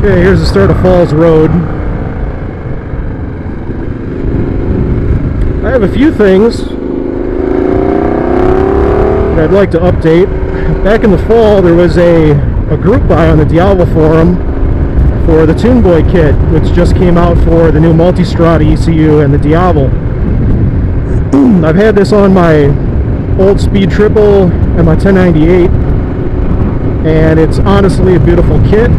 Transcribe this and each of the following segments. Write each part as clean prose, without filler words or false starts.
Okay, here's the start of Falls Road. I have a few things that I'd like to update. Back in the fall, there was a group buy on the Diavel forum for the Tuneboy kit, which just came out for the new Multistrada ECU and the Diavel. I've had this on my old Speed Triple and my 1098, and it's honestly a beautiful kit.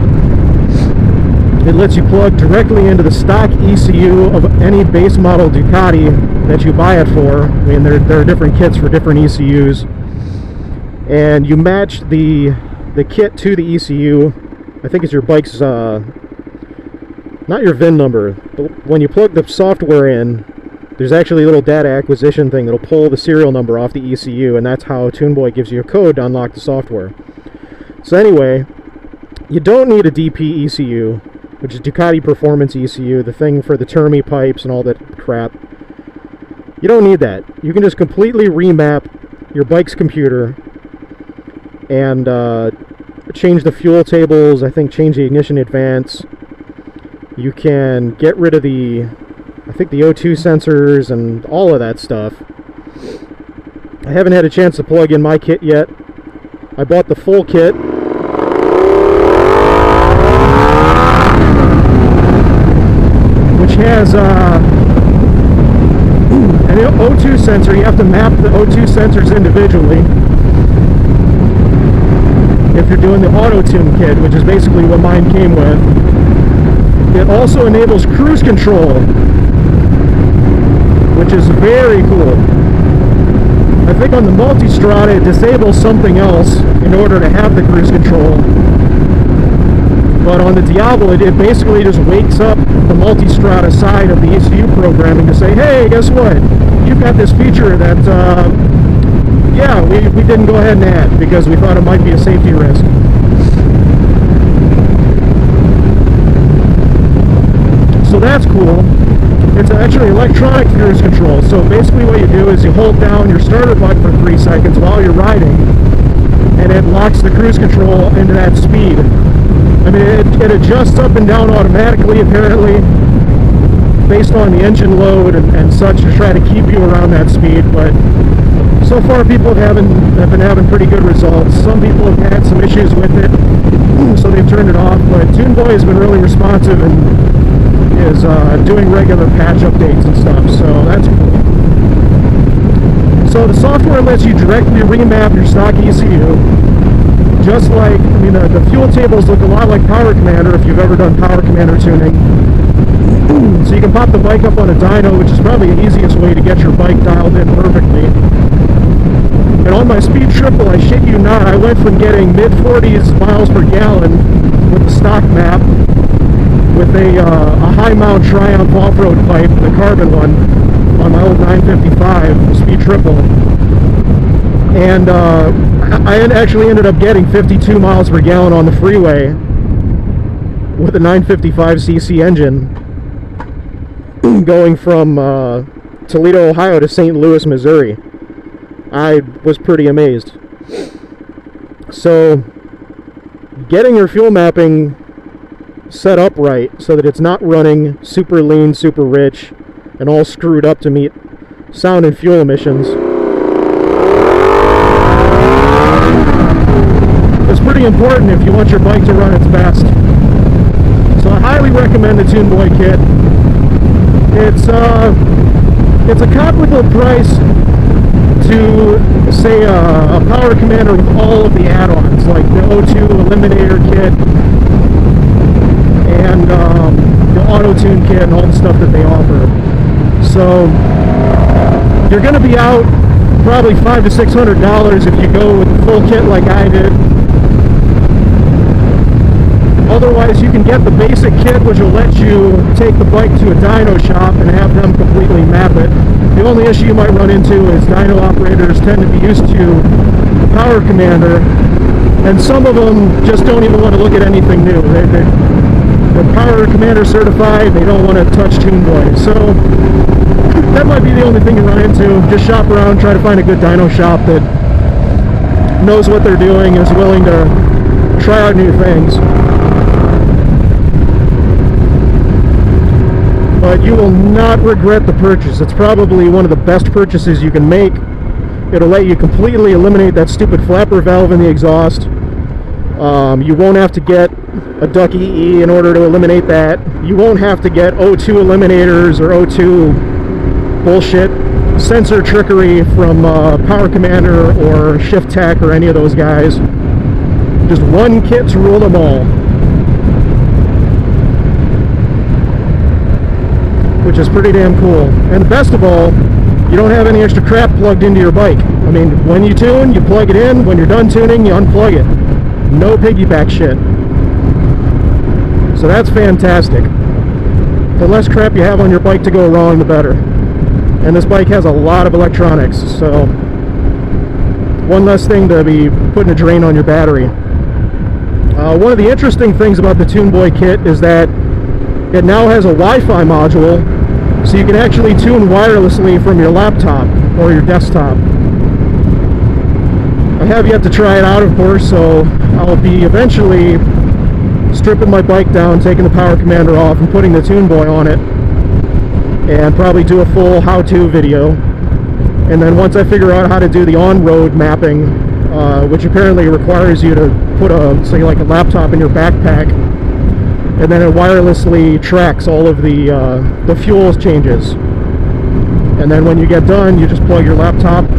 It lets you plug directly into the stock ECU of any base model Ducati that you buy it for. I mean, there are different kits for different ECUs, and you match the kit to the ECU. I think it's your bike's not your VIN number, but when you plug the software in, there's actually a little data acquisition thing that'll pull the serial number off the ECU, and that's how Tuneboy gives you a code to unlock the software. So anyway, you don't need a DP ECU, which is Ducati Performance ECU, the thing for the Termi pipes and all that crap. You don't need that. You can just completely remap your bike's computer and change the fuel tables, I think change the ignition advance. You can get rid of the O2 sensors and all of that stuff. I haven't had a chance to plug in my kit yet. I bought the full kit. Which has an O2 sensor. You have to map the O2 sensors individually if you're doing the auto-tune kit, which is basically what mine came with. It also enables cruise control, which is very cool. I think on the Multistrada it disables something else in order to have the cruise control. But on the Diavel, it basically just wakes up the Multistrada side of the ECU programming to say, hey, guess what? You've got this feature that, yeah, we didn't go ahead and add because we thought it might be a safety risk. So that's cool. It's actually electronic cruise control. So basically what you do is you hold down your starter button for 3 seconds while you're riding, and it locks the cruise control into that speed. I mean, it adjusts up and down automatically, apparently, based on the engine load and such, to try to keep you around that speed. But so far, people have been having pretty good results. Some people have had some issues with it, so they've turned it off. But Tuneboy has been really responsive and is doing regular patch updates and stuff, so that's cool. So the software lets you directly remap your stock ECU. Just like, I mean, the fuel tables look a lot like Power Commander if you've ever done Power Commander tuning. So you can pop the bike up on a dyno, which is probably the easiest way to get your bike dialed in perfectly. And on my Speed Triple, I shit you not, I went from getting mid-40s miles per gallon with the stock map with a high mount Triumph off-road pipe, the carbon one, on my old 955 Speed Triple. And I actually ended up getting 52 miles per gallon on the freeway with a 955cc engine going from Toledo, Ohio to St. Louis, Missouri. I was pretty amazed. So getting your fuel mapping set up right so that it's not running super lean, super rich, and all screwed up to meet sound and fuel emissions. It's pretty important if you want your bike to run its best. So I highly recommend the Tuneboy kit. It's a comparable price to, say, a Power Commander with all of the add-ons, like the O2 Eliminator kit and the auto-tune kit and all the stuff that they offer. So you're going to be out probably $500 to $600 if you go with the full kit like I did. Otherwise, you can get the basic kit, which will let you take the bike to a dyno shop and have them completely map it. The only issue you might run into is dyno operators tend to be used to the Power Commander, and some of them just don't even want to look at anything new. They're Power Commander certified, they don't want to touch Tuneboy. So that might be the only thing you run into. Just shop around, try to find a good dyno shop that knows what they're doing and is willing to try out new things. but you will not regret the purchase. It's probably one of the best purchases you can make. It'll let you completely eliminate that stupid flapper valve in the exhaust. You won't have to get a Ducati E in order to eliminate that. You won't have to get O2 eliminators or O2 bullshit sensor trickery from Power Commander or Shift Tech or any of those guys. Just one kit to rule them all. Which is pretty damn cool. And the best of all, you don't have any extra crap plugged into your bike. I mean, when you tune, you plug it in. When you're done tuning, you unplug it. No piggyback shit. So that's fantastic. The less crap you have on your bike to go wrong, the better. And this bike has a lot of electronics, so one less thing to be putting a drain on your battery. One of the interesting things about the Tuneboy kit is that it now has a Wi-Fi module, so you can actually tune wirelessly from your laptop or your desktop. I have yet to try it out, of course, so I'll be eventually stripping my bike down, taking the Power Commander off, and putting the Tuneboy on it, and probably do a full how-to video. And then once I figure out how to do the on-road mapping, which apparently requires you to put say like a laptop in your backpack, and then it wirelessly tracks all of the fuel changes. And then when you get done, you just plug your laptop,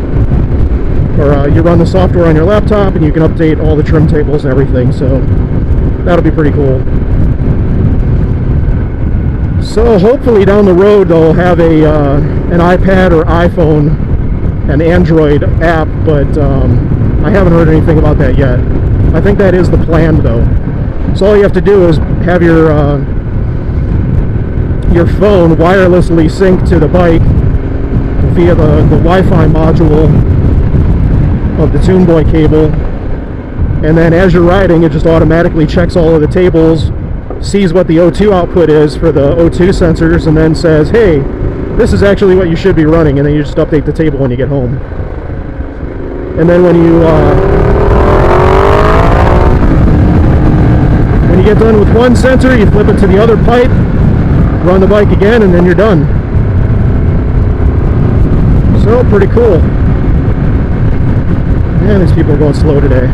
or you run the software on your laptop, and you can update all the trim tables and everything. So that'll be pretty cool. So hopefully down the road they'll have an iPad or iPhone, an Android app, but I haven't heard anything about that yet. I think that is the plan, though. So all you have to do is have your phone wirelessly sync to the bike via the Wi-Fi module of the Tuneboy cable, and then as you're riding, it just automatically checks all of the tables, sees what the O2 output is for the O2 sensors, and then says, hey, this is actually what you should be running, and then you just update the table when you get home. And then when you get done with one sensor, you flip it to the other pipe, run the bike again, and then you're done. So pretty cool. Man, these people are going slow today.